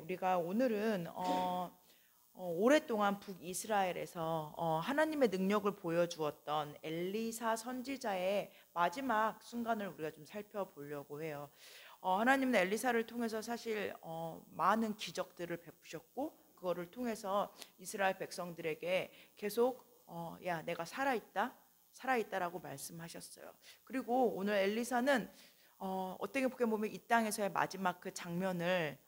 우리가 오늘은 오랫동안 북이스라엘에서 하나님의 능력을 보여주었던 엘리사 선지자의 마지막 순간을 우리가 좀 살펴보려고 해요. 하나님은 엘리사를 통해서 사실 많은 기적들을 베푸셨고, 그거를 통해서 이스라엘 백성들에게 계속 야, 내가 살아있다라고 말씀하셨어요. 그리고 오늘 엘리사는 어떻게 보면 이 땅에서의 마지막 그 장면을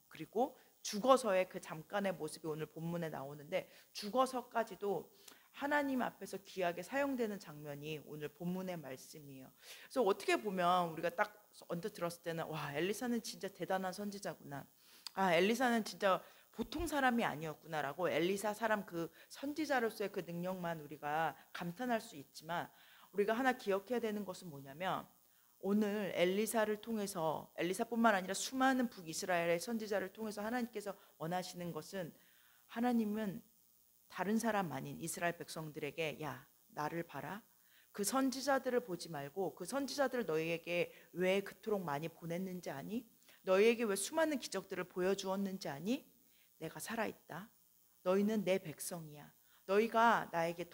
그리고 죽어서의 그 잠깐의 모습이 오늘 본문에 나오는데, 죽어서까지도 하나님 앞에서 귀하게 사용되는 장면이 오늘 본문의 말씀이에요. 그래서 어떻게 보면 우리가 딱 언뜻 들었을 때는 와, 엘리사는 진짜 대단한 선지자구나. 아, 엘리사는 진짜 보통 사람이 아니었구나라고, 엘리사 사람 그 선지자로서의 그 능력만 우리가 감탄할 수 있지만, 우리가 하나 기억해야 되는 것은 뭐냐면, 오늘 엘리사를 통해서, 엘리사뿐만 아니라 수많은 북이스라엘의 선지자를 통해서 하나님께서 원하시는 것은, 하나님은 다른 사람 아닌 이스라엘 백성들에게 야, 나를 봐라. 그 선지자들을 보지 말고 그 선지자들을 너희에게 왜 그토록 많이 보냈는지 아니? 너희에게 왜 수많은 기적들을 보여주었는지 아니? 내가 살아있다. 너희는 내 백성이야. 너희가 나에게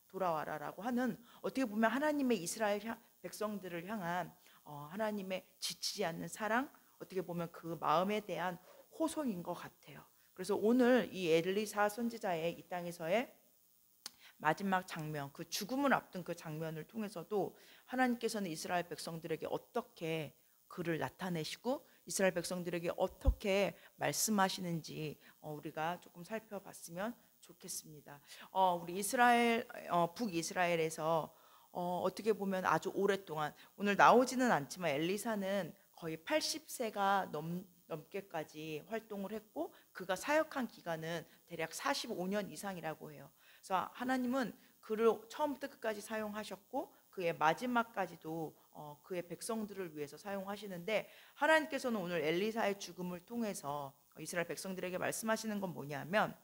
돌아와라라고 하는, 어떻게 보면 하나님의 이스라엘 백성들을 향한 하나님의 지치지 않는 사랑, 어떻게 보면 그 마음에 대한 호소인 것 같아요. 그래서 오늘 이 엘리사 선지자의 이 땅에서의 마지막 장면, 그 죽음을 앞둔 그 장면을 통해서도 하나님께서는 이스라엘 백성들에게 어떻게 그를 나타내시고 이스라엘 백성들에게 어떻게 말씀하시는지 우리가 조금 살펴봤으면 좋겠습니다. 우리 이스라엘, 북이스라엘에서 어떻게 보면 아주 오랫동안, 오늘 나오지는 않지만 엘리사는 거의 80세가 넘게까지 활동을 했고, 그가 사역한 기간은 대략 45년 이상이라고 해요. 그래서 하나님은 그를 처음부터 끝까지 사용하셨고, 그의 마지막까지도 그의 백성들을 위해서 사용하시는데, 하나님께서는 오늘 엘리사의 죽음을 통해서 이스라엘 백성들에게 말씀하시는 건 뭐냐면,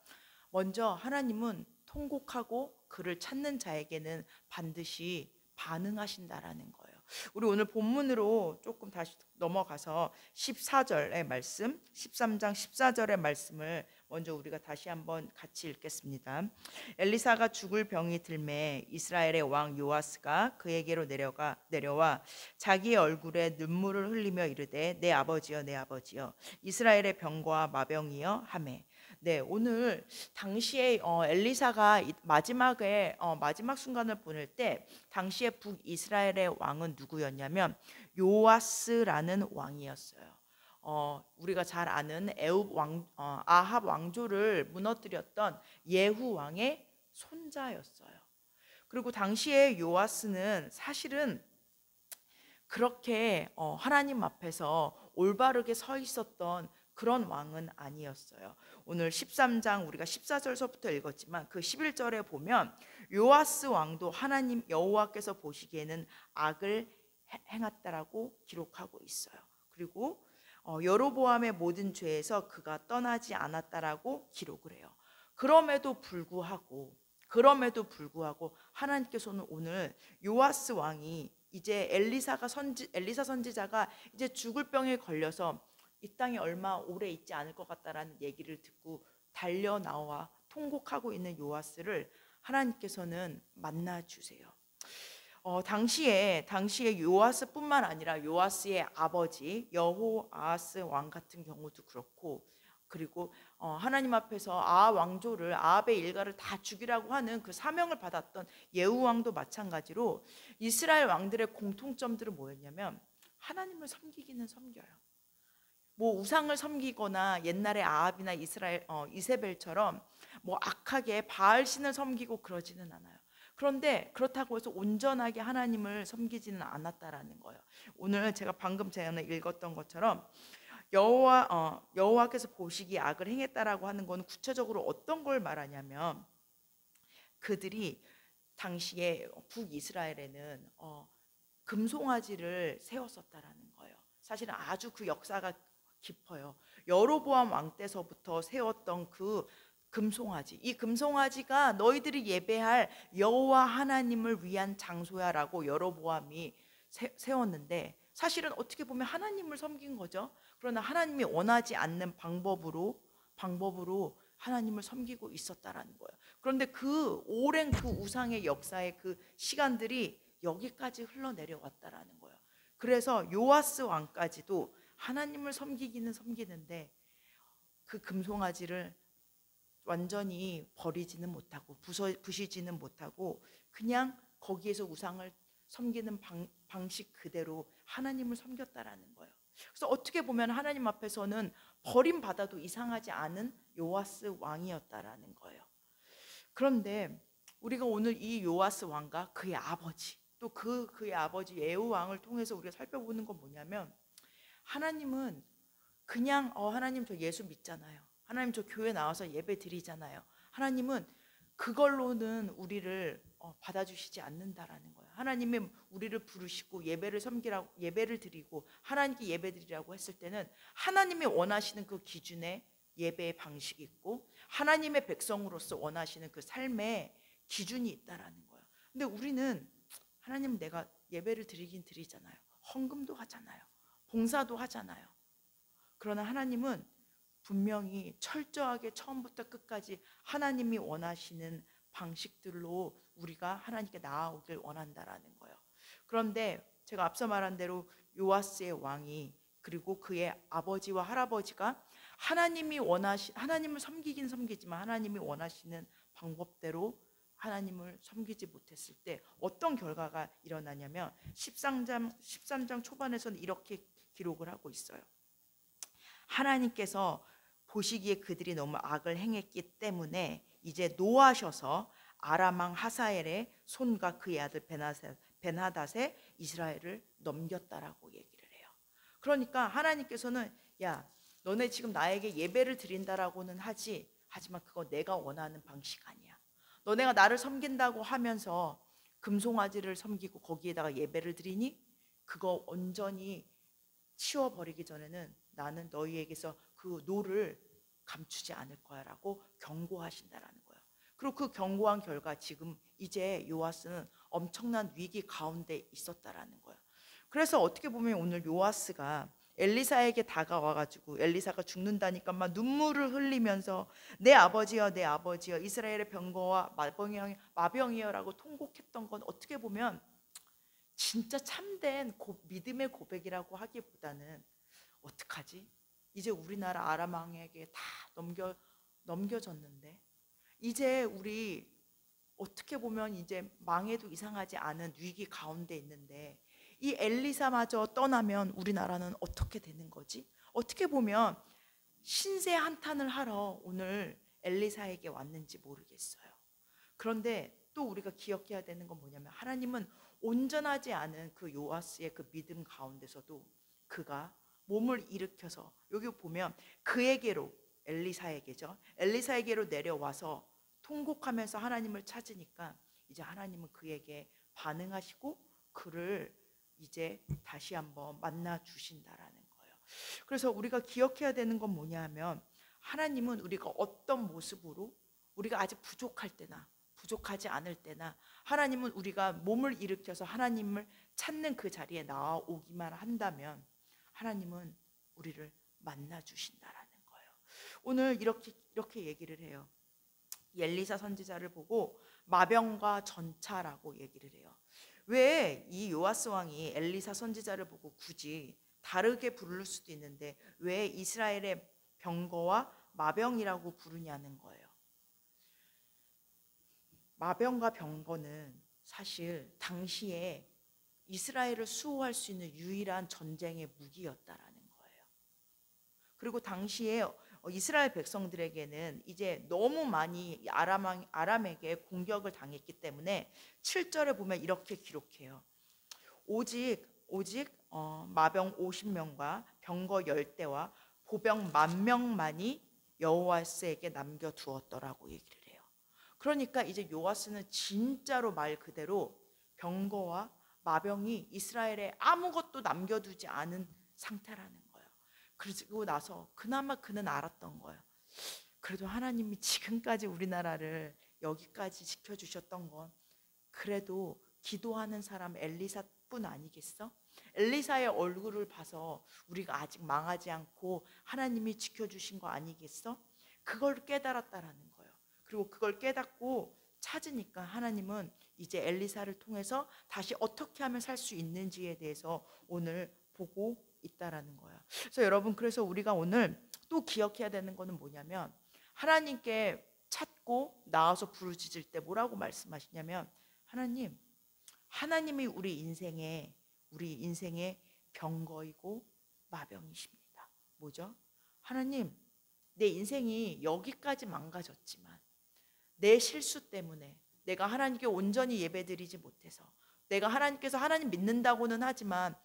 먼저 하나님은 통곡하고 그를 찾는 자에게는 반드시 반응하신다라는 거예요. 우리 오늘 본문으로 조금 다시 넘어가서 14절의 말씀, 13장 14절의 말씀을 먼저 우리가 다시 한번 같이 읽겠습니다. 엘리사가 죽을 병이 들매 이스라엘의 왕 요아스가 그에게로 내려와 자기의 얼굴에 눈물을 흘리며 이르되 내 아버지여 내 아버지여 이스라엘의 병과 마병이여 하매. 네, 오늘 당시에 엘리사가 마지막에 마지막 순간을 보낼 때 당시에 북이스라엘의 왕은 누구였냐면 요아스라는 왕이었어요. 우리가 잘 아는 아합 왕조를 무너뜨렸던 예후 왕의 손자였어요. 그리고 당시에 요아스는 사실은 그렇게 하나님 앞에서 올바르게 서 있었던 그런 왕은 아니었어요. 오늘 13장 우리가 14절서부터 읽었지만 그 11절에 보면 요아스 왕도 하나님 여호와께서 보시기에는 악을 행했다라고 기록하고 있어요. 그리고 여로보암의 모든 죄에서 그가 떠나지 않았다라고 기록을 해요. 그럼에도 불구하고 하나님께서는 오늘 요아스 왕이 이제 엘리사 선지자가 이제 죽을 병에 걸려서 이 땅에 얼마 오래 있지 않을 것 같다라는 얘기를 듣고 달려 나와 통곡하고 있는 요아스를 하나님께서는 만나 주세요. 당시에 요아스뿐만 아니라 요아스의 아버지 여호아스 왕 같은 경우도 그렇고, 그리고 하나님 앞에서 아합 왕조를, 아합의 일가를 다 죽이라고 하는 그 사명을 받았던 예후 왕도 마찬가지로 이스라엘 왕들의 공통점들은 뭐였냐면 하나님을 섬기기는 섬겨요. 뭐 우상을 섬기거나 옛날에 아합이나 이세벨처럼 뭐 악하게 바알신을 섬기고 그러지는 않아요. 그런데 그렇다고 해서 온전하게 하나님을 섬기지는 않았다라는 거예요. 오늘 제가 방금 전에 읽었던 것처럼 여호와께서 보시기에 악을 행했다라고 하는 건 구체적으로 어떤 걸 말하냐면, 그들이 당시에 북이스라엘에는 금송아지를 세웠었다라는 거예요. 사실은 아주 그 역사가 깊어요. 여로보암 왕 때서부터 세웠던 그 금송아지, 이 금송아지가 너희들이 예배할 여호와 하나님을 위한 장소야라고 여로보암이 세웠는데, 사실은 어떻게 보면 하나님을 섬긴 거죠. 그러나 하나님이 원하지 않는 방법으로 하나님을 섬기고 있었다라는 거예요. 그런데 그 오랜 그 우상의 역사의 그 시간들이 여기까지 흘러내려왔다라는 거예요. 그래서 요아스 왕까지도 하나님을 섬기기는 섬기는데 그 금송아지를 완전히 버리지는 못하고 부시지는 못하고 그냥 거기에서 우상을 섬기는 방식 그대로 하나님을 섬겼다라는 거예요. 그래서 어떻게 보면 하나님 앞에서는 버림받아도 이상하지 않은 요아스 왕이었다라는 거예요. 그런데 우리가 오늘 이 요아스 왕과 그의 아버지 또 그의 아버지 예후 왕을 통해서 우리가 살펴보는 건 뭐냐면 하나님은 그냥 하나님 저 예수 믿잖아요. 하나님 저 교회 나와서 예배 드리잖아요. 하나님은 그걸로는 우리를 받아주시지 않는다라는 거예요. 하나님이 우리를 부르시고 예배를 드리고 하나님께 예배 드리라고 했을 때는 하나님이 원하시는 그 기준의 예배의 방식이 있고 하나님의 백성으로서 원하시는 그 삶의 기준이 있다라는 거예요. 근데 우리는 하나님 내가 예배를 드리긴 드리잖아요. 헌금도 하잖아요. 봉사도 하잖아요. 그러나 하나님은 분명히 철저하게 처음부터 끝까지 하나님이 원하시는 방식들로 우리가 하나님께 나아오길 원한다라는 거예요. 그런데 제가 앞서 말한 대로 요아스의 왕이 그리고 그의 아버지와 할아버지가 하나님을 섬기긴 섬기지만 하나님이 원하시는 방법대로 하나님을 섬기지 못했을 때 어떤 결과가 일어나냐면 13장 초반에서는 이렇게 기록을 하고 있어요. 하나님께서 보시기에 그들이 너무 악을 행했기 때문에 이제 노하셔서 아람 왕 하사엘의 손과 그의 아들 벤하닷의 이스라엘을 넘겼다라고 얘기를 해요. 그러니까 하나님께서는 야 너네 지금 나에게 예배를 드린다라고는 하지만 그거 내가 원하는 방식 아니야. 너네가 나를 섬긴다고 하면서 금송아지를 섬기고 거기에다가 예배를 드리니 그거 온전히 치워버리기 전에는 나는 너희에게서 그 노를 감추지 않을 거야 라고 경고하신다라는 거예요. 그리고 그 경고한 결과 지금 이제 요아스는 엄청난 위기 가운데 있었다라는 거예요. 그래서 어떻게 보면 오늘 요아스가 엘리사에게 다가와가지고 엘리사가 죽는다니까 막 눈물을 흘리면서 내 아버지여 이스라엘의 병거와 마병이여 라고 통곡했던 건 어떻게 보면 진짜 참된 믿음의 고백이라고 하기보다는 어떡하지? 이제 우리나라 아람 왕에게 다 넘겨졌는데 이제 우리 어떻게 보면 이제 망해도 이상하지 않은 위기 가운데 있는데 이 엘리사마저 떠나면 우리나라는 어떻게 되는 거지? 어떻게 보면 신세 한탄을 하러 오늘 엘리사에게 왔는지 모르겠어요. 그런데 또 우리가 기억해야 되는 건 뭐냐면 하나님은 온전하지 않은 그 요아스의 그 믿음 가운데서도 그가 몸을 일으켜서 여기 보면 그에게로 엘리사에게로 내려와서 통곡하면서 하나님을 찾으니까 이제 하나님은 그에게 반응하시고 그를 이제 다시 한번 만나 주신다라는 거예요. 그래서 우리가 기억해야 되는 건 뭐냐면 하나님은 우리가 어떤 모습으로 우리가 아직 부족할 때나 부족하지 않을 때나 하나님은 우리가 몸을 일으켜서 하나님을 찾는 그 자리에 나오기만 한다면 하나님은 우리를 만나 주신다라는 거예요. 오늘 이렇게 얘기를 해요. 엘리사 선지자를 보고 마병과 전차라고 얘기를 해요. 왜 이 요아스 왕이 엘리사 선지자를 보고 굳이 다르게 부를 수도 있는데 왜 이스라엘의 병거와 마병이라고 부르냐는 거예요. 마병과 병거는 사실 당시에 이스라엘을 수호할 수 있는 유일한 전쟁의 무기였다라는 거예요. 그리고 당시에 이스라엘 백성들에게는 이제 너무 많이 아람에게 공격을 당했기 때문에 7절에 보면 이렇게 기록해요. 오직 마병 50명과 병거 10대와 보병 10,000명만이 여호와스에게 남겨두었더라고 얘기를 해요. 그러니까 이제 요아스는 진짜로 말 그대로 병거와 마병이 이스라엘에 아무것도 남겨두지 않은 상태라는 거예요. 그리고 나서 그나마 그는 알았던 거예요. 그래도 하나님이 지금까지 우리나라를 여기까지 지켜주셨던 건 그래도 기도하는 사람 엘리사뿐 아니겠어? 엘리사의 얼굴을 봐서 우리가 아직 망하지 않고 하나님이 지켜주신 거 아니겠어? 그걸 깨달았다라는 거예요. 그리고 그걸 깨닫고 찾으니까 하나님은 이제 엘리사를 통해서 다시 어떻게 하면 살 수 있는지에 대해서 오늘 보고 있다라는 거예요. 그래서 여러분, 그래서 우리가 오늘 또 기억해야 되는 거는 뭐냐면, 하나님께 찾고 나와서 부르짖을 때 뭐라고 말씀하시냐면, 하나님이 우리 인생의 병거이고 마병이십니다. 뭐죠? 하나님, 내 인생이 여기까지 망가졌지만 내 실수 때문에 내가 하나님께 온전히 예배드리지 못해서, 내가 하나님께서 하나님 믿는다고는 하지만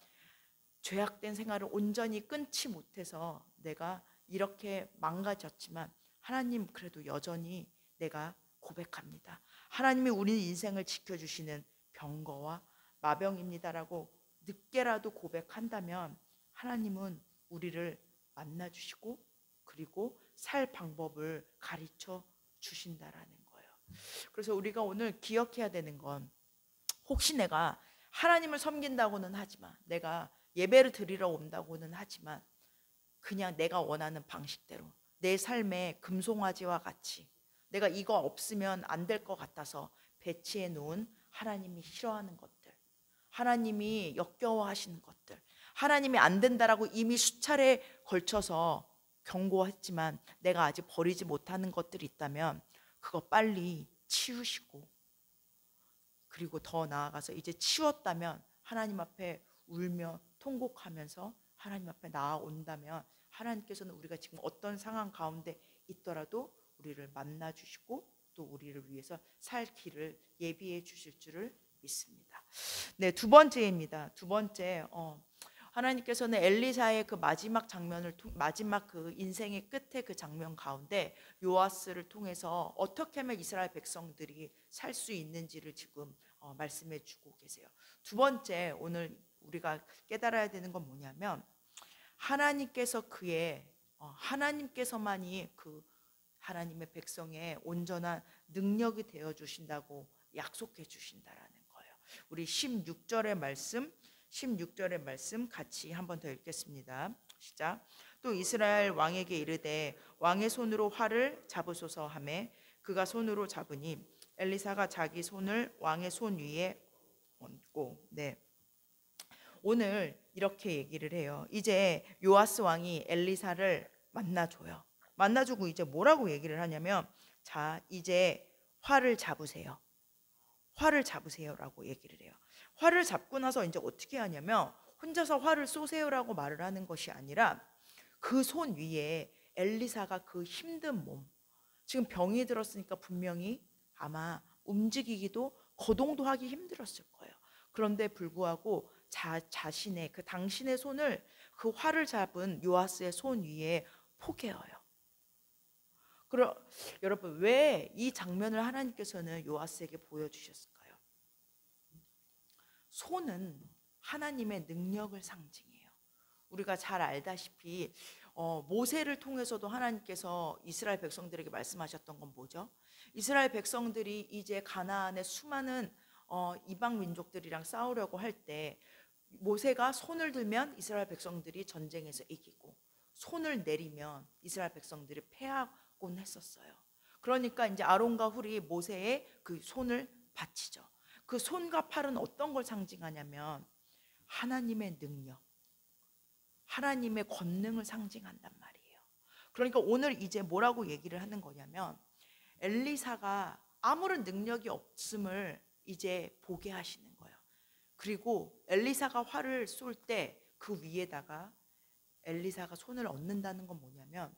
죄악된 생활을 온전히 끊지 못해서 내가 이렇게 망가졌지만, 하나님 그래도 여전히 내가 고백합니다. 하나님이 우리 인생을 지켜주시는 병거와 마병입니다라고 늦게라도 고백한다면 하나님은 우리를 만나주시고 그리고 살 방법을 가르쳐 주신다라는 거예요. 그래서 우리가 오늘 기억해야 되는 건, 혹시 내가 하나님을 섬긴다고는 하지만, 내가 예배를 드리러 온다고는 하지만 그냥 내가 원하는 방식대로 내 삶의 금송아지와 같이 내가 이거 없으면 안 될 것 같아서 배치해 놓은 하나님이 싫어하는 것들, 하나님이 역겨워하시는 것들, 하나님이 안 된다라고 이미 수차례 걸쳐서 경고했지만 내가 아직 버리지 못하는 것들이 있다면 그거 빨리 치우시고, 그리고 더 나아가서 이제 치웠다면 하나님 앞에 울며 통곡하면서 하나님 앞에 나아온다면, 하나님께서는 우리가 지금 어떤 상황 가운데 있더라도 우리를 만나 주시고 또 우리를 위해서 살 길을 예비해 주실 줄을 믿습니다. 네, 두 번째입니다. 두 번째, 하나님께서는 엘리사의 그 마지막 장면을 마지막 그 인생의 끝에 그 장면 가운데 요아스를 통해서 어떻게 하면 이스라엘 백성들이 살 수 있는지를 지금 말씀해 주고 계세요. 두 번째, 오늘 우리가 깨달아야 되는 건 뭐냐면, 하나님께서만이 그 하나님의 백성의 온전한 능력이 되어 주신다고 약속해 주신다라는 거예요. 우리 16절의 말씀 같이 한번 더 읽겠습니다. 시작. 또 이스라엘 왕에게 이르되 왕의 손으로 활을 잡으소서 하매 그가 손으로 잡으니 엘리사가 자기 손을 왕의 손 위에 얹고, 네, 오늘 이렇게 얘기를 해요. 이제 요아스 왕이 엘리사를 만나주고 이제 뭐라고 얘기를 하냐면, 자, 이제 활을 잡으세요라고 얘기를 해요. 활을 잡고 나서 이제 어떻게 하냐면, 혼자서 활을 쏘세요라고 말을 하는 것이 아니라 그 손 위에 엘리사가 그 힘든 몸, 지금 병이 들었으니까 분명히 아마 움직이기도 거동도 하기 힘들었을 거예요. 그런데 불구하고 자신의 그 당신의 손을 그 활을 잡은 요아스의 손 위에 포개어요. 여러분, 왜 이 장면을 하나님께서는 요아스에게 보여주셨을까요? 손은 하나님의 능력을 상징해요. 우리가 잘 알다시피 모세를 통해서도 하나님께서 이스라엘 백성들에게 말씀하셨던 건 뭐죠? 이스라엘 백성들이 이제 가나안의 수많은 이방 민족들이랑 싸우려고 할 때 모세가 손을 들면 이스라엘 백성들이 전쟁에서 이기고, 손을 내리면 이스라엘 백성들이 패하곤 했었어요. 그러니까 이제 아론과 훌이 모세의 그 손을 바치죠. 그 손과 팔은 어떤 걸 상징하냐면 하나님의 능력, 하나님의 권능을 상징한단 말이에요. 그러니까 오늘 이제 뭐라고 얘기를 하는 거냐면, 엘리사가 아무런 능력이 없음을 이제 보게 하시는 거예요. 그리고 엘리사가 활을 쏠 때 그 위에다가 엘리사가 손을 얹는다는 건 뭐냐면,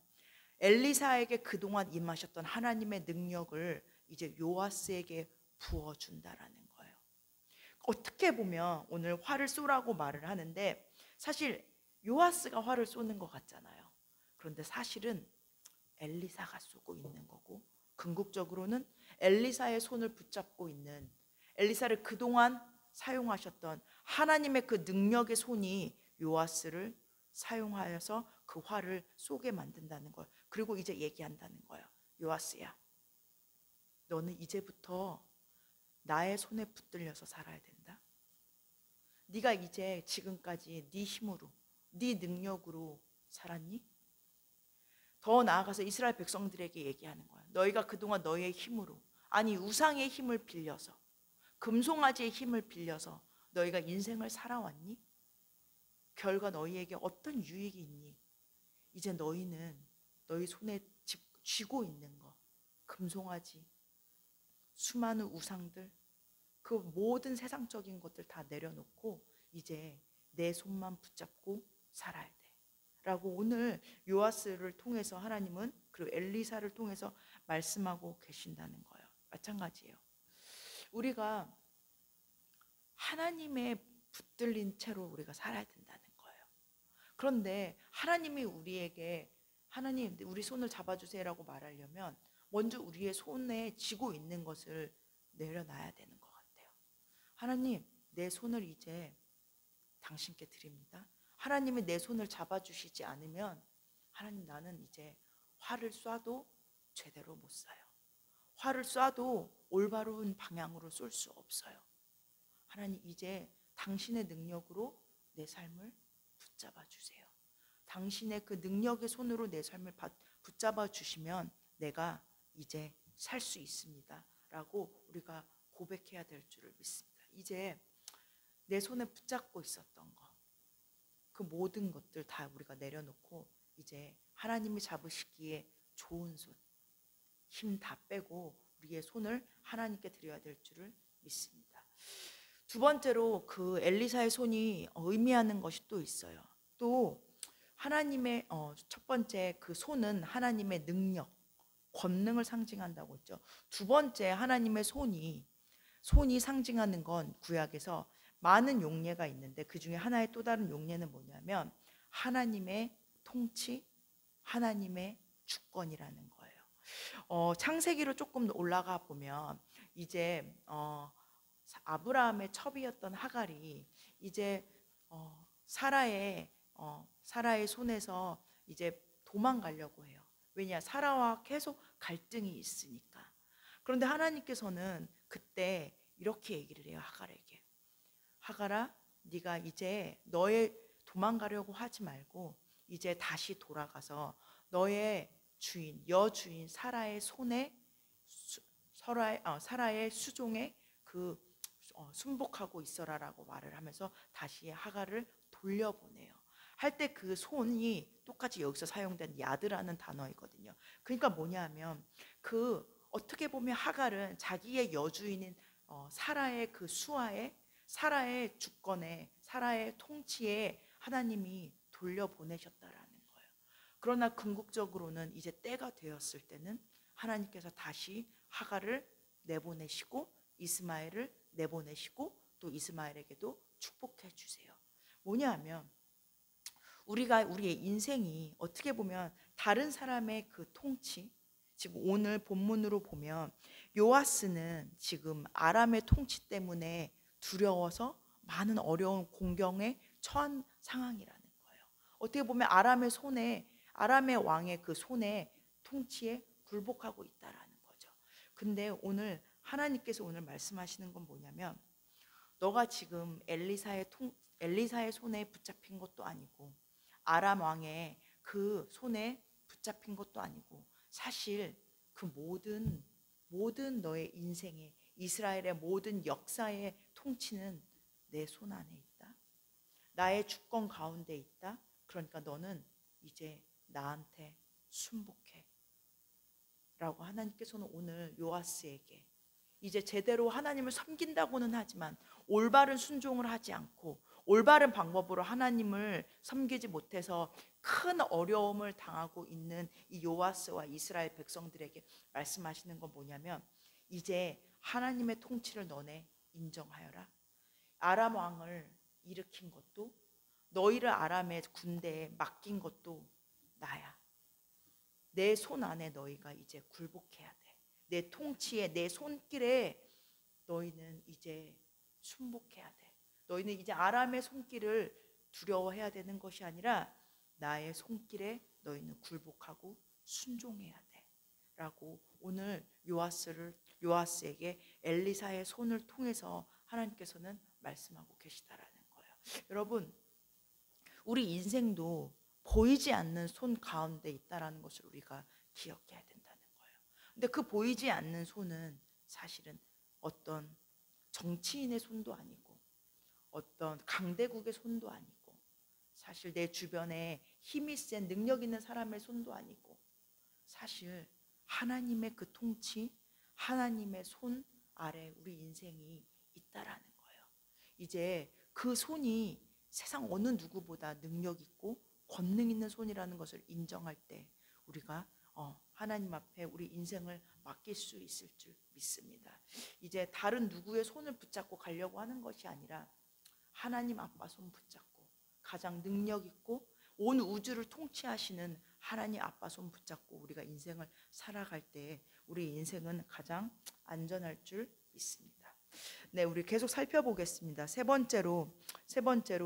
엘리사에게 그동안 임하셨던 하나님의 능력을 이제 요아스에게 부어준다라는 거예요. 어떻게 보면 오늘 활을 쏘라고 말을 하는데 사실 요아스가 활을 쏘는 것 같잖아요. 그런데 사실은 엘리사가 쏘고 있는 거고, 궁극적으로는 엘리사의 손을 붙잡고 있는, 엘리사를 그동안 사용하셨던 하나님의 그 능력의 손이 요아스를 사용하여서 그 활을 쏘게 만든다는 거예요. 그리고 이제 얘기한다는 거예요. 요아스야, 너는 이제부터 나의 손에 붙들려서 살아야 된다. 네가 이제 지금까지 네 힘으로, 네 능력으로 살았니? 더 나아가서 이스라엘 백성들에게 얘기하는 거야. 너희가 그동안 너희의 힘으로, 아니 우상의 힘을 빌려서, 금송아지의 힘을 빌려서 너희가 인생을 살아왔니? 결과 너희에게 어떤 유익이 있니? 이제 너희는 너희 손에 쥐고 있는 거, 금송아지, 수많은 우상들, 그 모든 세상적인 것들 다 내려놓고 이제 내 손만 붙잡고 살아야 돼 라고 오늘 요아스를 통해서 하나님은, 그리고 엘리사를 통해서 말씀하고 계신다는 거예요. 마찬가지예요. 우리가 하나님의 붙들린 채로 우리가 살아야 된다는 거예요. 그런데 하나님이 우리에게, 하나님 우리 손을 잡아주세요라고 말하려면 먼저 우리의 손에 쥐고 있는 것을 내려놔야 되는 것 같아요. 하나님, 내 손을 이제 당신께 드립니다. 하나님이 내 손을 잡아주시지 않으면 하나님, 나는 이제 활을 쏴도 제대로 못 쏴요. 활을 쏴도 올바른 방향으로 쏠 수 없어요. 하나님, 이제 당신의 능력으로 내 삶을 붙잡아 주세요. 당신의 그 능력의 손으로 내 삶을 붙잡아 주시면 내가 이제 살 수 있습니다 라고 우리가 고백해야 될 줄을 믿습니다. 이제 내 손에 붙잡고 있었던 거, 그 모든 것들 다 우리가 내려놓고 이제 하나님이 잡으시기에 좋은 손, 힘 다 빼고 우리의 손을 하나님께 드려야 될 줄을 믿습니다. 두 번째로 그 엘리사의 손이 의미하는 것이 또 있어요. 또 하나님의 첫 번째 그 손은 하나님의 능력, 권능을 상징한다고 했죠. 두 번째 하나님의 손이 상징하는 건 구약에서 많은 용례가 있는데 그 중에 하나의 또 다른 용례는 뭐냐면 하나님의 통치, 하나님의 주권이라는 거예요. 창세기로 조금 올라가 보면 이제 아브라함의 첩이었던 하갈이 이제 사라의 손에서 이제 도망가려고 해요. 왜냐, 사라와 계속 갈등이 있으니까. 그런데 하나님께서는 그때 이렇게 얘기를 해요. 하갈에게, 하갈아, 네가 이제 너의 도망가려고 하지 말고 이제 다시 돌아가서 너의 주인, 여주인 사라의 손에 사라의 수종에 그 순복하고 있어라라고 말을 하면서 다시 하갈을 돌려보내요. 할 때 그 손이 똑같이 여기서 사용된 야드라는 단어이거든요. 그러니까 뭐냐면 그 어떻게 보면 하갈은 자기의 여주인인 사라의 그 수하에, 사라의 주권에, 사라의 통치에 하나님이 돌려보내셨다라는 거예요. 그러나 궁극적으로는 이제 때가 되었을 때는 하나님께서 다시 하갈을 내보내시고 이스마엘을 내보내시고 또 이스마엘에게도 축복해 주세요. 뭐냐 하면 우리의 인생이 어떻게 보면 다른 사람의 그 통치, 지금 오늘 본문으로 보면 요아스는 지금 아람의 통치 때문에 두려워서 많은 어려운 공경에 처한 상황이라는 거예요. 어떻게 보면 아람의 왕의 그 손에, 통치에 굴복하고 있다라는 거죠. 근데 오늘 하나님께서 오늘 말씀하시는 건 뭐냐면 너가 지금 엘리사의 손에 붙잡힌 것도 아니고 아람 왕의 그 손에 붙잡힌 것도 아니고 사실 그 모든 너의 인생에, 이스라엘의 모든 역사의 통치는 내 손 안에 있다. 나의 주권 가운데 있다. 그러니까 너는 이제 나한테 순복해 라고 하나님께서는 오늘 요아스에게, 이제 제대로 하나님을 섬긴다고는 하지만 올바른 순종을 하지 않고 올바른 방법으로 하나님을 섬기지 못해서 큰 어려움을 당하고 있는 이 요아스와 이스라엘 백성들에게 말씀하시는 건 뭐냐면 이제 하나님의 통치를 너네 인정하여라. 아람 왕을 일으킨 것도, 너희를 아람의 군대에 맡긴 것도 나야. 내 손 안에 너희가 이제 굴복해야 돼. 내 통치에, 내 손길에 너희는 이제 순복해야 돼. 너희는 이제 아람의 손길을 두려워해야 되는 것이 아니라 나의 손길에 너희는 굴복하고 순종해야 돼 라고 오늘 요아스에게 엘리사의 손을 통해서 하나님께서는 말씀하고 계시다라는 거예요. 여러분, 우리 인생도 보이지 않는 손 가운데 있다라는 것을 우리가 기억해야 된다는 거예요. 근데 그 보이지 않는 손은 사실은 어떤 정치인의 손도 아니고 어떤 강대국의 손도 아니고 사실 내 주변에 힘이 센 능력 있는 사람의 손도 아니고 사실 하나님의 그 통치, 하나님의 손 아래 우리 인생이 있다라는 거예요. 이제 그 손이 세상 어느 누구보다 능력 있고 권능 있는 손이라는 것을 인정할 때 우리가 하나님 앞에 우리 인생을 맡길 수 있을 줄 믿습니다. 이제 다른 누구의 손을 붙잡고 가려고 하는 것이 아니라 하나님 아빠 손 붙잡고 가장 능력 있고 온 우주를 통치하시는 하나님 아빠 손 붙잡고 우리가 인생을 살아갈 때 우리 인생은 가장 안전할 줄 믿습니다. 네, 우리 계속 살펴보겠습니다. 세 번째로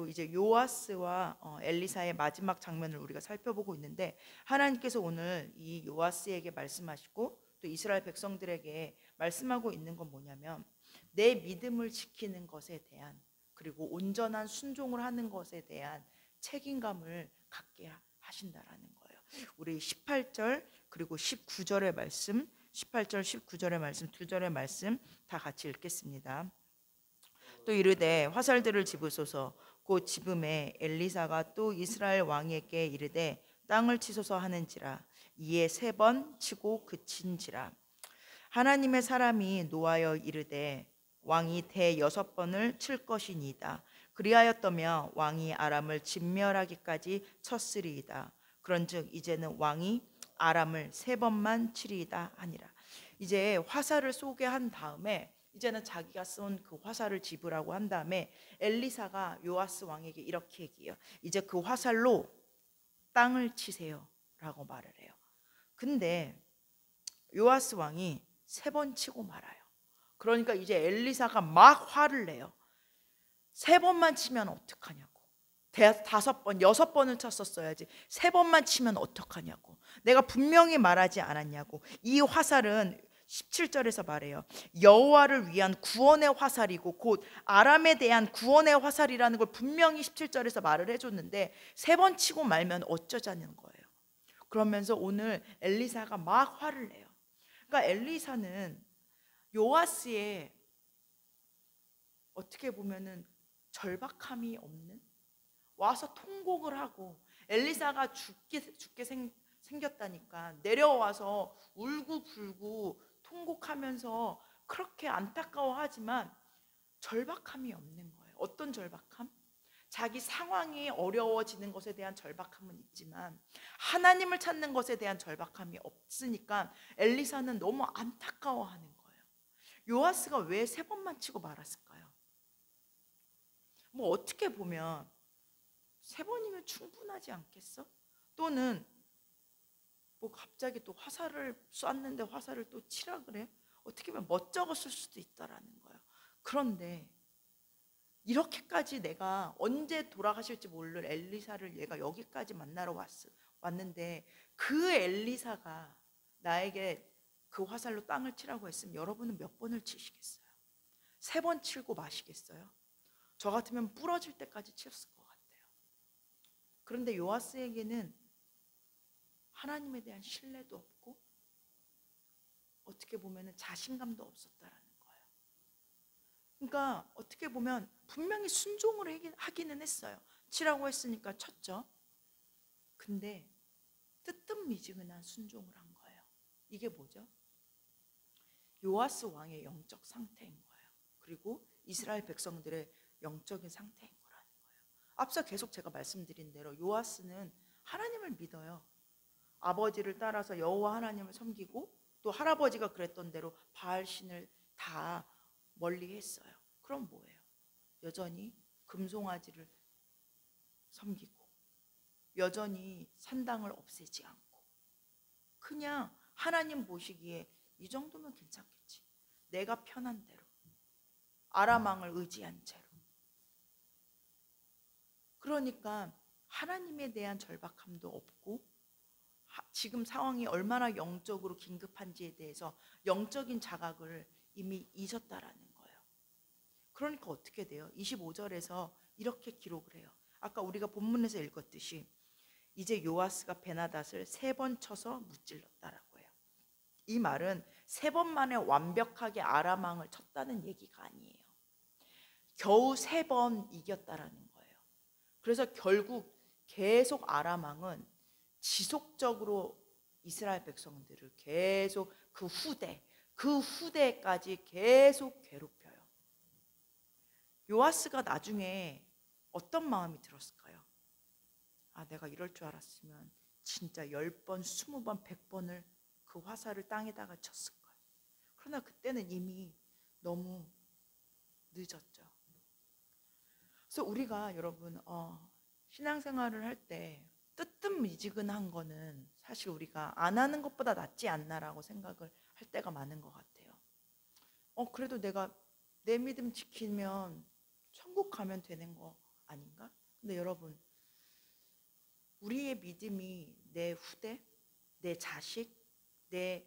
이제 요아스와 엘리사의 마지막 장면을 우리가 살펴보고 있는데 하나님께서 오늘 이 요아스에게 말씀하시고 또 이스라엘 백성들에게 말씀하고 있는 건 뭐냐면 내 믿음을 지키는 것에 대한 그리고 온전한 순종을 하는 것에 대한 책임감을 갖게 하신다라는 거예요. 우리 18절 그리고 19절의 말씀 18절 19절의 말씀 두 절의 말씀 다 같이 읽겠습니다. 또 이르되 화살들을 집으소서 곧 집음에 엘리사가 또 이스라엘 왕에게 이르되 땅을 치소서 하는지라 이에 3번 치고 그친지라. 하나님의 사람이 노하여 이르되 왕이 대 6번을 칠 것이니이다. 그리하였더며 왕이 아람을 진멸하기까지 쳤으리이다. 그런즉 이제는 왕이 아람을 3번만 치리이다 하니라. 이제 화살을 쏘게 한 다음에 이제는 자기가 쏜 그 화살을 집으라고 한 다음에 엘리사가 요아스 왕에게 이렇게 얘기해요. 이제 그 화살로 땅을 치세요 라고 말을 해요. 근데 요아스 왕이 3번 치고 말아요. 그러니까 이제 엘리사가 막 화를 내요. 3번만 치면 어떡하냐고. 5번, 6번을 쳤었어야지 3번만 치면 어떡하냐고. 내가 분명히 말하지 않았냐고. 이 화살은 17절에서 말해요. 여호와를 위한 구원의 화살이고 곧 아람에 대한 구원의 화살이라는 걸 분명히 17절에서 말을 해줬는데 3번 치고 말면 어쩌자는 거예요. 그러면서 오늘 엘리사가 막 화를 내요. 그러니까 엘리사는 요아스의 어떻게 보면은 절박함이 없는 와서 통곡을 하고 엘리사가 죽게 생겼다니까 내려와서 울고불고 통곡하면서 그렇게 안타까워하지만 절박함이 없는 거예요. 어떤 절박함? 자기 상황이 어려워지는 것에 대한 절박함은 있지만 하나님을 찾는 것에 대한 절박함이 없으니까 엘리사는 너무 안타까워하는 거예요. 요아스가 왜 3번만 치고 말았을까요? 뭐 어떻게 보면 3번이면 충분하지 않겠어? 또는 뭐 갑자기 또 화살을 쐈는데 화살을 또 치라 그래? 어떻게 보면 멋쩍었을 수도 있다라는 거예요. 그런데 이렇게까지 내가 언제 돌아가실지 모를 엘리사를 얘가 여기까지 만나러 왔는데 그 엘리사가 나에게 그 화살로 땅을 치라고 했으면 여러분은 몇 번을 치시겠어요? 3번 치고 마시겠어요? 저 같으면 부러질 때까지 쳤을 것 같아요. 그런데 요아스에게는 하나님에 대한 신뢰도 없고 어떻게 보면 자신감도 없었다라는 거예요. 그러니까 어떻게 보면 분명히 순종을 하기는 했어요. 치라고 했으니까 쳤죠. 근데 뜨뜻미지근한 순종을 한 거예요. 이게 뭐죠? 요아스 왕의 영적 상태인 거예요. 그리고 이스라엘 백성들의 영적인 상태인 거라는 거예요. 앞서 계속 제가 말씀드린 대로 요아스는 하나님을 믿어요. 아버지를 따라서 여호와 하나님을 섬기고 또 할아버지가 그랬던 대로 바알신을 다 멀리했어요. 그럼 뭐예요? 여전히 금송아지를 섬기고 여전히 산당을 없애지 않고 그냥 하나님 보시기에 이 정도면 괜찮겠지. 내가 편한 대로 아람 왕을 의지한 채로. 그러니까 하나님에 대한 절박함도 없고 지금 상황이 얼마나 영적으로 긴급한지에 대해서 영적인 자각을 이미 잊었다라는 거예요. 그러니까 어떻게 돼요? 25절에서 이렇게 기록을 해요. 아까 우리가 본문에서 읽었듯이 이제 요아스가 베나닷을 3번 쳐서 무찔렀다라고 해요. 이 말은 3번 만에 완벽하게 아람 왕을 쳤다는 얘기가 아니에요. 겨우 3번 이겼다라는 거예요. 그래서 결국 계속 아람 왕은 지속적으로 이스라엘 백성들을 계속 그 후대까지 계속 괴롭혀요. 요아스가 나중에 어떤 마음이 들었을까요? 아, 내가 이럴 줄 알았으면 진짜 10번, 20번, 100번을 그 화살을 땅에다가 쳤을 거예요. 그러나 그때는 이미 너무 늦었죠. 그래서 우리가 여러분 신앙생활을 할 때 뜨뜻미지근한 거는 사실 우리가 안 하는 것보다 낫지 않나라고 생각을 할 때가 많은 것 같아요. 그래도 내가 내 믿음 지키면 천국 가면 되는 거 아닌가? 근데 여러분, 우리의 믿음이 내 후대, 내 자식, 내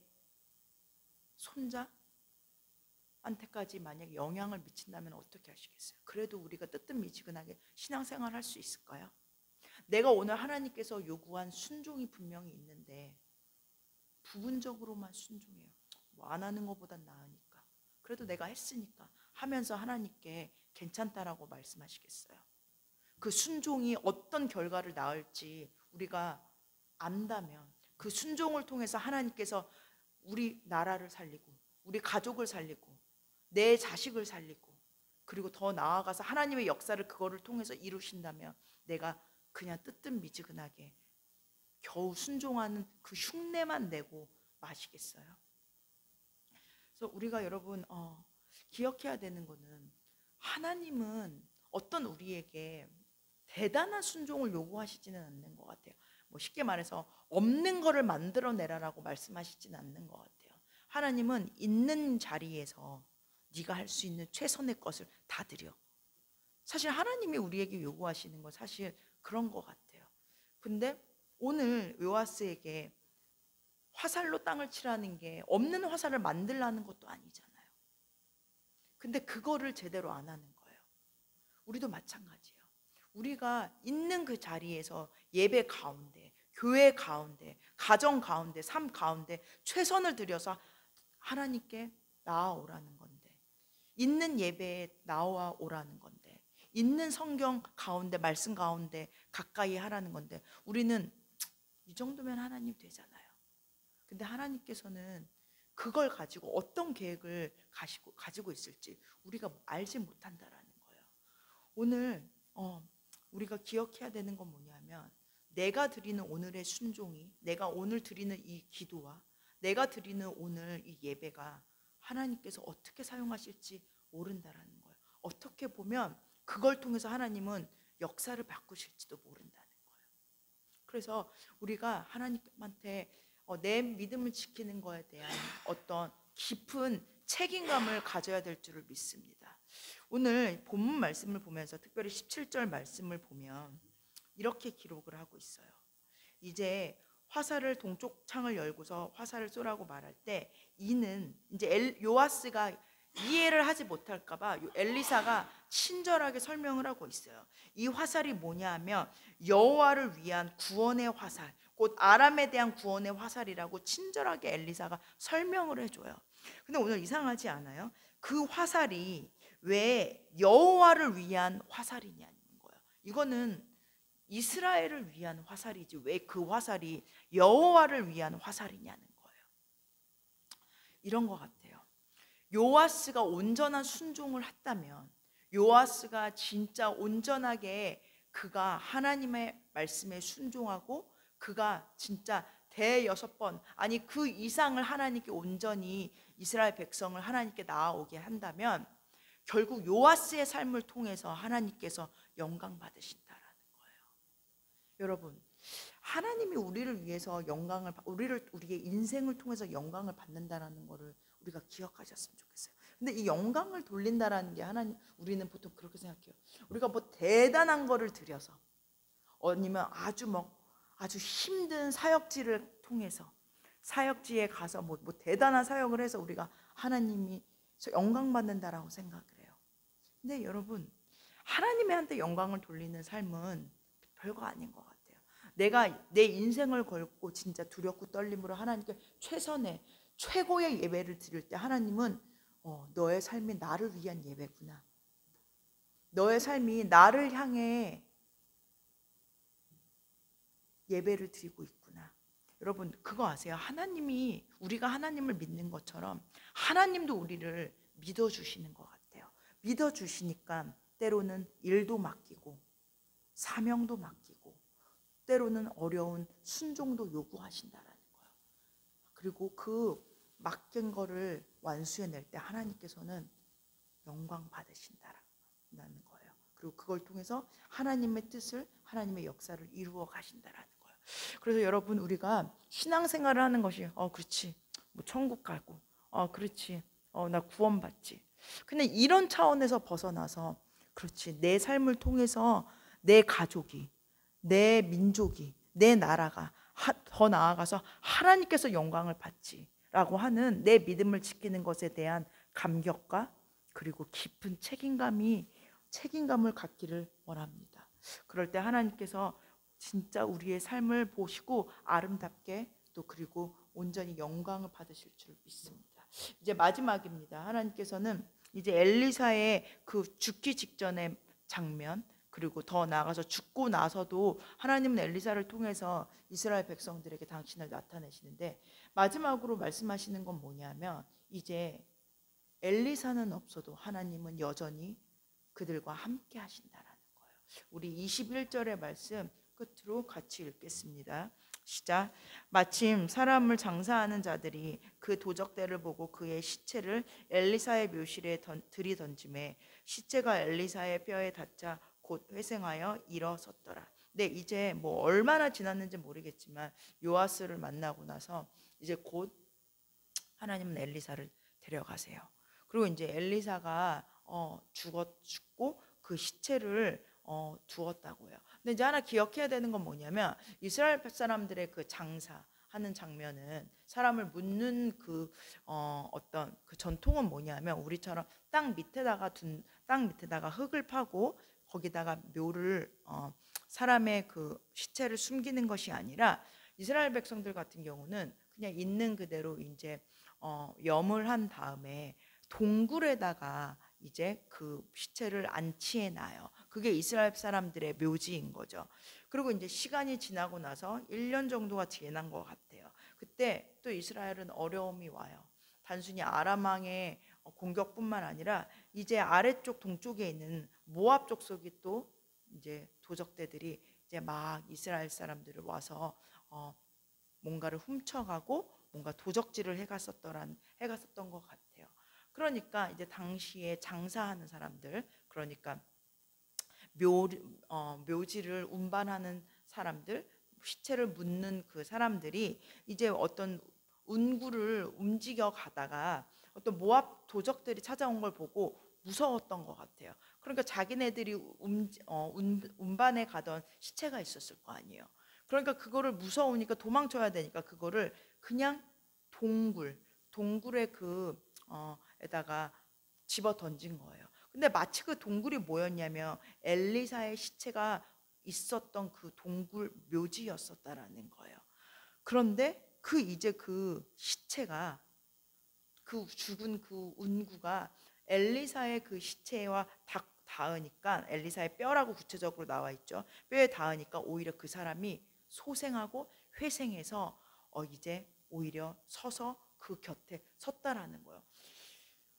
손자한테까지 만약에 영향을 미친다면 어떻게 하시겠어요? 그래도 우리가 뜨뜻미지근하게 신앙생활 할 수 있을까요? 내가 오늘 하나님께서 요구한 순종이 분명히 있는데 부분적으로만 순종해요. 뭐 안 하는 것보단 나으니까. 그래도 내가 했으니까 하면서 하나님께 괜찮다라고 말씀하시겠어요? 그 순종이 어떤 결과를 낳을지 우리가 안다면 그 순종을 통해서 하나님께서 우리 나라를 살리고 우리 가족을 살리고 내 자식을 살리고 그리고 더 나아가서 하나님의 역사를 그거를 통해서 이루신다면 내가 그냥 뜨뜻미지근하게 겨우 순종하는 그 흉내만 내고 마시겠어요? 그래서 우리가 여러분 기억해야 되는 거는 하나님은 어떤 우리에게 대단한 순종을 요구하시지는 않는 것 같아요. 뭐 쉽게 말해서 없는 거를 만들어내라라고 말씀하시지는 않는 것 같아요. 하나님은 있는 자리에서 네가 할 수 있는 최선의 것을 다 드려. 사실 하나님이 우리에게 요구하시는 건 사실 그런 것 같아요. 근데 오늘 요아스에게 화살로 땅을 치라는 게 없는 화살을 만들라는 것도 아니잖아요. 근데 그거를 제대로 안 하는 거예요. 우리도 마찬가지예요. 우리가 있는 그 자리에서 예배 가운데, 교회 가운데, 가정 가운데, 삶 가운데 최선을 들여서 하나님께 나아오라는 건데, 있는 예배에 나와 오라는 건데, 있는 성경 가운데, 말씀 가운데 가까이 하라는 건데, 우리는 이 정도면 하나님 되잖아요. 근데 하나님께서는 그걸 가지고 어떤 계획을 가지고 있을지 우리가 알지 못한다라는 거예요. 오늘 우리가 기억해야 되는 건 뭐냐면 내가 드리는 오늘의 순종이 내가 오늘 드리는 이 기도와 내가 드리는 오늘 이 예배가 하나님께서 어떻게 사용하실지 모른다라는 거예요. 어떻게 보면 그걸 통해서 하나님은 역사를 바꾸실지도 모른다는 거예요. 그래서 우리가 하나님한테 내 믿음을 지키는 거에 대한 어떤 깊은 책임감을 가져야 될 줄을 믿습니다. 오늘 본문 말씀을 보면서 특별히 17절 말씀을 보면 이렇게 기록을 하고 있어요. 이제 화살을 동쪽 창을 열고서 화살을 쏘라고 말할 때 이는 이제 요아스가 이해를 하지 못할까 봐 엘리사가 친절하게 설명을 하고 있어요. 이 화살이 뭐냐 하면 여호와를 위한 구원의 화살, 곧 아람에 대한 구원의 화살이라고 친절하게 엘리사가 설명을 해줘요. 근데 오늘 이상하지 않아요? 그 화살이 왜 여호와를 위한 화살이냐는 거예요. 이거는 이스라엘을 위한 화살이지 왜 그 화살이 여호와를 위한 화살이냐는 거예요. 이런 것 같아요. 요아스가 온전한 순종을 했다면 요아스가 진짜 온전하게 그가 하나님의 말씀에 순종하고 그가 진짜 대6번 아니 그 이상을 하나님께 온전히 이스라엘 백성을 하나님께 나아오게 한다면 결국 요아스의 삶을 통해서 하나님께서 영광 받으신다라는 거예요. 여러분, 하나님이 우리를 위해서 우리의 인생을 통해서 영광을 받는다라는 것을 우리가 기억하셨으면 좋겠어요. 근데 이 영광을 돌린다라는 게 우리는 보통 그렇게 생각해요. 우리가 뭐 대단한 거를 들여서 아니면 아주 힘든 사역지를 통해서 사역지에 가서 뭐 대단한 사역을 해서 우리가 하나님이 영광 받는다라고 생각을 해요. 근데 여러분, 하나님한테 영광을 돌리는 삶은 별거 아닌 것 같아요. 내가 내 인생을 걸고 진짜 두렵고 떨림으로 하나님께 최선의 최고의 예배를 드릴 때 하나님은 너의 삶이 나를 위한 예배구나. 너의 삶이 나를 향해 예배를 드리고 있구나. 여러분 그거 아세요? 하나님이 우리가 하나님을 믿는 것처럼 하나님도 우리를 믿어주시는 것 같아요. 믿어주시니까 때로는 일도 맡기고 사명도 맡기고 때로는 어려운 순종도 요구하신다라는 거예요. 그리고 그 맡긴 거를 완수해낼 때 하나님께서는 영광 받으신다라는 거예요. 그리고 그걸 통해서 하나님의 뜻을 하나님의 역사를 이루어 가신다라는 거예요. 그래서 여러분 우리가 신앙생활을 하는 것이 그렇지 뭐 천국 가고 그렇지 나 구원받지. 근데 이런 차원에서 벗어나서 그렇지 내 삶을 통해서 내 가족이 내 민족이 내 나라가 더 나아가서 하나님께서 영광을 받지라고 하는 내 믿음을 지키는 것에 대한 감격과 그리고 깊은 책임감을 갖기를 원합니다. 그럴 때 하나님께서 진짜 우리의 삶을 보시고 아름답게 또 그리고 온전히 영광을 받으실 줄 믿습니다. 이제 마지막입니다. 하나님께서는 이제 엘리사의 그 죽기 직전의 장면 그리고 더 나아가서 죽고 나서도 하나님은 엘리사를 통해서 이스라엘 백성들에게 당신을 나타내시는데 마지막으로 말씀하시는 건 뭐냐면 이제 엘리사는 없어도 하나님은 여전히 그들과 함께 하신다라는 거예요. 우리 21절의 말씀 끝으로 같이 읽겠습니다. 시작. 마침 사람을 장사하는 자들이 그 도적대를 보고 그의 시체를 엘리사의 묘실에 들이던지매 시체가 엘리사의 뼈에 닿자 곧 회생하여 일어섰더라. 네, 이제 뭐 얼마나 지났는지 모르겠지만 요아스를 만나고 나서 이제 곧 하나님은 엘리사를 데려가세요. 그리고 이제 엘리사가 죽고 그 시체를 두었다고요. 근데 이제 하나 기억해야 되는 건 뭐냐면 이스라엘 사람들의 그 장사하는 장면은 사람을 묻는 그 어떤 그 전통은 뭐냐면 우리처럼 땅 밑에다가 흙을 파고 거기다가 묘를 사람의 그 시체를 숨기는 것이 아니라 이스라엘 백성들 같은 경우는 그냥 있는 그대로 이제 염을 한 다음에 동굴에다가 이제 그 시체를 안치해 놔요. 그게 이스라엘 사람들의 묘지인 거죠. 그리고 이제 시간이 지나고 나서 1년 정도가 지난 것 같아요. 그때 또 이스라엘은 어려움이 와요. 단순히 아람 왕의 공격뿐만 아니라 이제 아래쪽 동쪽에 있는 모압 족속이 또 이제 도적대들이 이제 막 이스라엘 사람들을 와서 뭔가를 훔쳐가고 뭔가 도적질을 해갔었던 것 같아요. 그러니까 이제 당시에 장사하는 사람들, 그러니까 묘지를 운반하는 사람들, 시체를 묻는 그 사람들이 이제 어떤 운구를 움직여 가다가 어떤 모압 도적들이 찾아온 걸 보고 무서웠던 것 같아요. 그러니까 자기네들이 운반에 가던 시체가 있었을 거 아니에요. 그러니까 그거를 무서우니까 도망쳐야 되니까 그거를 그냥 동굴의 그 에다가 집어 던진 거예요. 근데 마치 그 동굴이 뭐였냐면 엘리사의 시체가 있었던 그 동굴 묘지였었다라는 거예요. 그런데 이제 그 시체가 그 죽은 그 운구가 엘리사의 그 시체와 닿으니까 엘리사의 뼈라고 구체적으로 나와 있죠. 뼈에 닿으니까 오히려 그 사람이 소생하고 회생해서 이제 오히려 서서 그 곁에 섰다라는 거예요.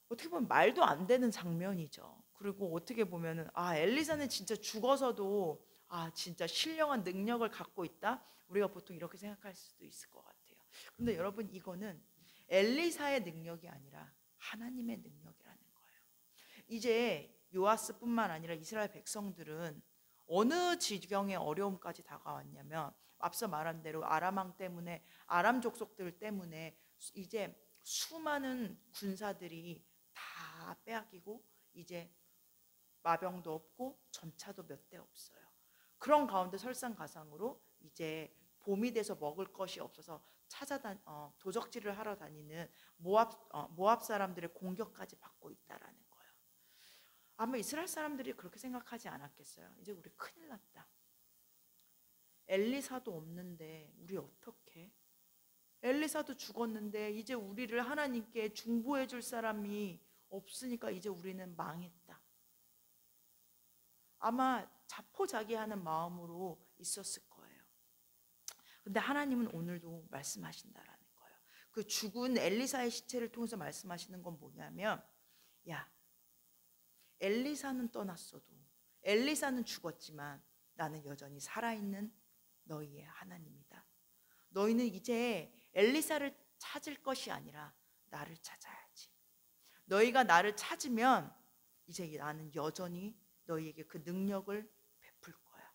어떻게 보면 말도 안 되는 장면이죠. 그리고 어떻게 보면은 엘리사는 진짜 죽어서도 진짜 신령한 능력을 갖고 있다. 우리가 보통 이렇게 생각할 수도 있을 것 같아요. 근데 여러분 이거는 엘리사의 능력이 아니라 하나님의 능력이라는 거예요. 이제 요아스뿐만 아니라 이스라엘 백성들은 어느 지경의 어려움까지 다가왔냐면 앞서 말한 대로 아람 왕 때문에 아람 족속들 때문에 이제 수많은 군사들이 다 빼앗기고 이제 마병도 없고 전차도 몇 대 없어요. 그런 가운데 설상가상으로 이제 봄이 돼서 먹을 것이 없어서 도적질을 하러 다니는 모압 사람들의 공격까지 받고 있다라는 거예요. 아마 이스라엘 사람들이 그렇게 생각하지 않았겠어요. 이제 우리 큰일 났다. 엘리사도 없는데 우리 어떡해? 엘리사도 죽었는데 이제 우리를 하나님께 중보해 줄 사람이 없으니까 이제 우리는 망했다. 아마 자포자기하는 마음으로 있었을 거예요. 근데 하나님은 오늘도 말씀하신다라는 거예요. 그 죽은 엘리사의 시체를 통해서 말씀하시는 건 뭐냐면, 야, 엘리사는 떠났어도, 엘리사는 죽었지만 나는 여전히 살아있는 너희의 하나님이다. 너희는 이제 엘리사를 찾을 것이 아니라 나를 찾아야지. 너희가 나를 찾으면 이제 나는 여전히 너희에게 그 능력을 베풀 거야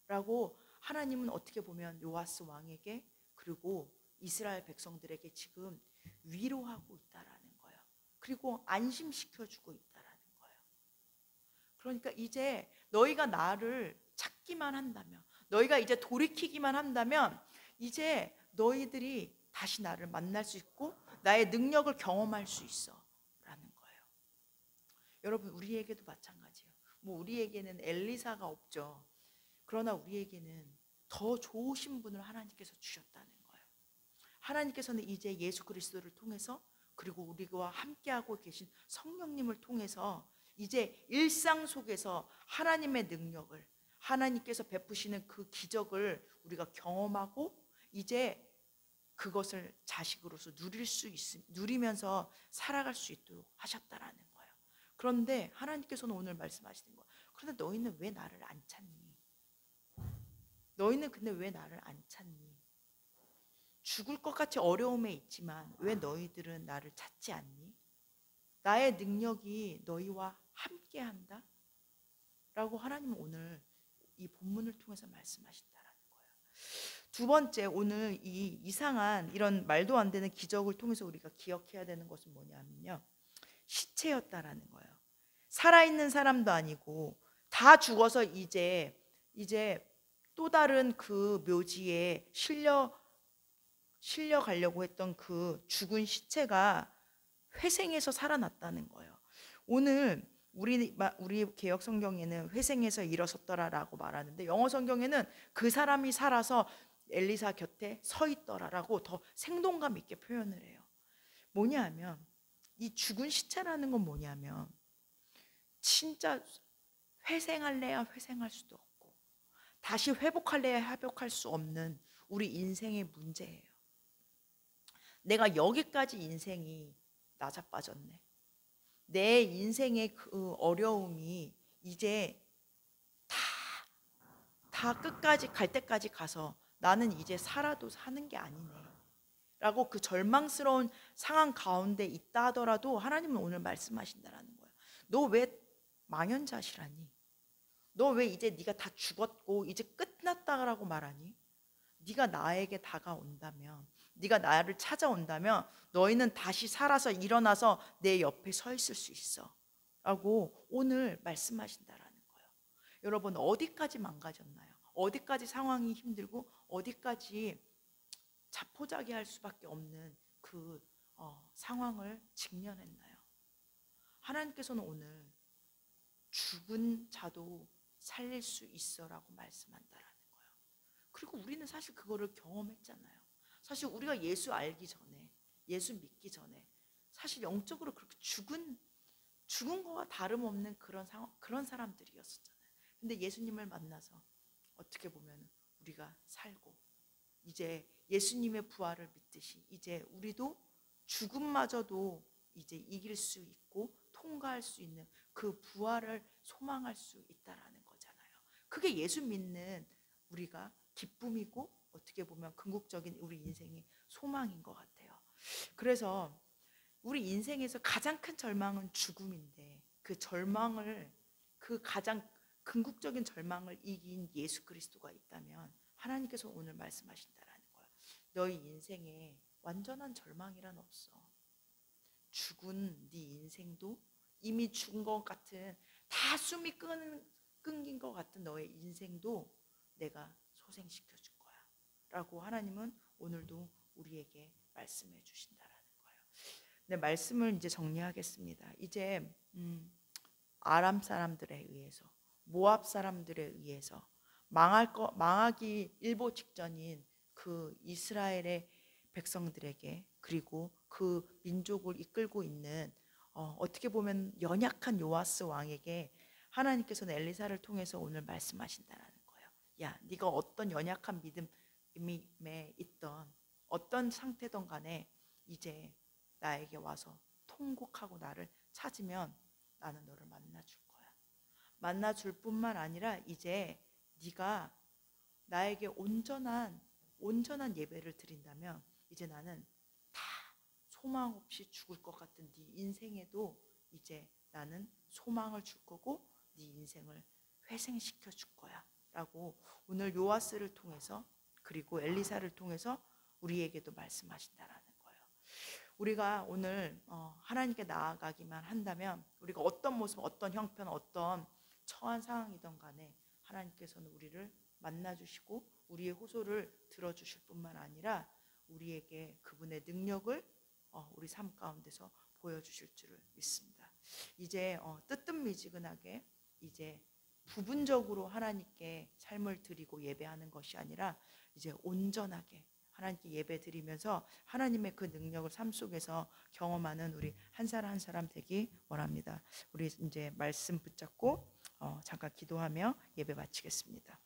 라고 하나님은 어떻게 보면 요아스 왕에게 그리고 이스라엘 백성들에게 지금 위로하고 있다라는 거예요. 그리고 안심시켜주고 있다라는 거예요. 그러니까 이제 너희가 나를 찾기만 한다면, 너희가 이제 돌이키기만 한다면 이제 너희들이 다시 나를 만날 수 있고 나의 능력을 경험할 수 있어 라는 거예요. 여러분, 우리에게도 마찬가지예요. 뭐 우리에게는 엘리사가 없죠. 그러나 우리에게는 더 좋으신 분을 하나님께서 주셨다는 거예요. 하나님께서는 이제 예수 그리스도를 통해서 그리고 우리와 함께하고 계신 성령님을 통해서 이제 일상 속에서 하나님의 능력을, 하나님께서 베푸시는 그 기적을 우리가 경험하고 이제 그것을 자식으로서 누리면서 살아갈 수 있도록 하셨다라는 거예요. 그런데 하나님께서는 오늘 말씀하시는 거예요. 그런데 너희는 왜 나를 안 찾니? 너희는 근데 왜 나를 안 찾니? 죽을 것 같이 어려움에 있지만 왜 너희들은 나를 찾지 않니? 나의 능력이 너희와 함께한다? 라고 하나님은 오늘 이 본문을 통해서 말씀하신다라는 거예요. 두 번째, 오늘 이 이상한 이런 말도 안 되는 기적을 통해서 우리가 기억해야 되는 것은 뭐냐면요, 시체였다라는 거예요. 살아있는 사람도 아니고 다 죽어서 이제 또 다른 그 묘지에 실려가려고 했던 그 죽은 시체가 회생해서 살아났다는 거예요. 오늘 우리 개역 성경에는 회생해서 일어섰더라라고 말하는데 영어 성경에는 그 사람이 살아서 엘리사 곁에 서 있더라라고 더 생동감 있게 표현을 해요. 뭐냐면 이 죽은 시체라는 건 뭐냐면 진짜 회생할래야 회생할 수도 없고 다시 회복할래야 회복할 수 없는 우리 인생의 문제예요. 내가 여기까지 인생이 나자빠졌네. 내 인생의 그 어려움이 이제 다 끝까지 갈 때까지 가서 나는 이제 살아도 사는 게 아니네 라고 그 절망스러운 상황 가운데 있다 하더라도 하나님은 오늘 말씀하신다라는 거야. 너 왜 망연자실하니? 너 왜 이제 네가 다 죽었고 이제 끝났다라고 말하니? 네가 나에게 다가온다면, 네가 나를 찾아온다면 너희는 다시 살아서 일어나서 내 옆에 서 있을 수 있어 라고 오늘 말씀하신다라는 거예요. 여러분, 어디까지 망가졌나요? 어디까지 상황이 힘들고 어디까지 자포자기할 수밖에 없는 그 상황을 직면했나요? 하나님께서는 오늘 죽은 자도 살릴 수 있어라고 말씀한다라는 거예요. 그리고 우리는 사실 그거를 경험했잖아요. 사실 우리가 예수 알기 전에, 예수 믿기 전에 사실 영적으로 그렇게 죽은 거와 다름없는 그런 사람들이었었잖아요. 근데 예수님을 만나서 어떻게 보면 우리가 살고 이제 예수님의 부활을 믿듯이 이제 우리도 죽음마저도 이제 이길 수 있고 통과할 수 있는 그 부활을 소망할 수 있다라는 거잖아요. 그게 예수 믿는 우리가 기쁨이고 어떻게 보면 궁극적인 우리 인생의 소망인 것 같아요. 그래서 우리 인생에서 가장 큰 절망은 죽음인데 그 가장 궁극적인 절망을 이긴 예수 그리스도가 있다면 하나님께서 오늘 말씀하신다라는 거예요. 너희 인생에 완전한 절망이란 없어. 죽은 네 인생도 이미 죽은 것 같은 다 숨이 끊긴 것 같은 너의 인생도 내가 소생시켜 줄 거야 라고 하나님은 오늘도 우리에게 말씀해 주신다라는 거예요. 네, 말씀을 이제 정리하겠습니다. 이제 아람 사람들에 의해서, 모압 사람들에 의해서 망하기 일보 직전인 그 이스라엘의 백성들에게, 그리고 그 민족을 이끌고 있는 어떻게 보면 연약한 요아스 왕에게 하나님께서는 엘리사를 통해서 오늘 말씀하신다라는 거예요. 야, 네가 어떤 연약한 믿음에 있던 어떤 상태든 간에 이제 나에게 와서 통곡하고 나를 찾으면 나는 너를 만나줄 거야. 만나줄 뿐만 아니라 이제 네가 나에게 온전한 예배를 드린다면 이제 나는 다 소망 없이 죽을 것 같은 네 인생에도 이제 나는 소망을 줄 거고 네 인생을 회생시켜 줄 거야 라고 오늘 요아스를 통해서, 그리고 엘리사를 통해서 우리에게도 말씀하신다라는 거예요. 우리가 오늘 하나님께 나아가기만 한다면, 우리가 어떤 모습, 어떤 형편, 어떤 처한 상황이든 간에 하나님께서는 우리를 만나주시고 우리의 호소를 들어주실 뿐만 아니라 우리에게 그분의 능력을 우리 삶 가운데서 보여주실 줄을 믿습니다. 이제 뜨뜻미지근하게 이제 부분적으로 하나님께 삶을 드리고 예배하는 것이 아니라 이제 온전하게 하나님께 예배 드리면서 하나님의 그 능력을 삶 속에서 경험하는 우리 한 사람 한 사람 되기 원합니다. 우리 이제 말씀 붙잡고 잠깐 기도하며 예배 마치겠습니다.